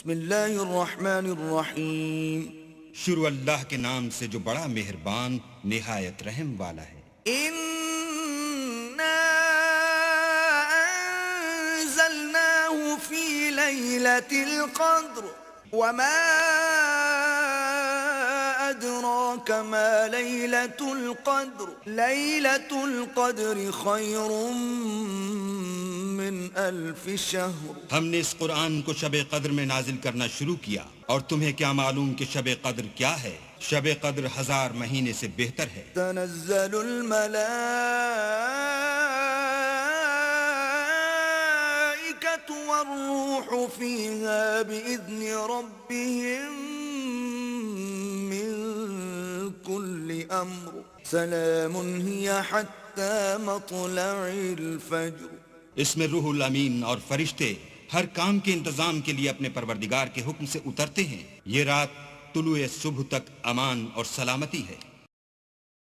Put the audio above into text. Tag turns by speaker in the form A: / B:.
A: بسم اللہ الرحمن الرحیم.
B: شروع اللہ کے نام سے جو بڑا مہربان نہایت رحم والا ہے.
A: اِنَّا أَنزَلْنَاهُ فِي لَيْلَةِ الْقَدْرِ وَمَا أَدْرَاكَ مَا لَيْلَةُ الْقَدْرِ لَيْلَةُ الْقَدْرِ خَيْرٌ مِّنْ أَلْفِ شَهْرٍ.
B: ہم نے اس قرآن کو شب قدر میں نازل کرنا شروع کیا، اور تمہیں کیا معلوم کہ شب قدر کیا ہے؟ شب قدر 1000 مہینے سے بہتر ہے.
A: تنزل الملائكة والروح فيها بإذن ربهم من كل أمر سلام هي حتى مطلع الفجر.
B: اس میں روح الامین اور فرشتے ہر کام کے انتظام کے لیے اپنے پروردگار کے حکم سے اترتے ہیں. یہ رات طلوع صبح تک امان اور سلامتی ہے.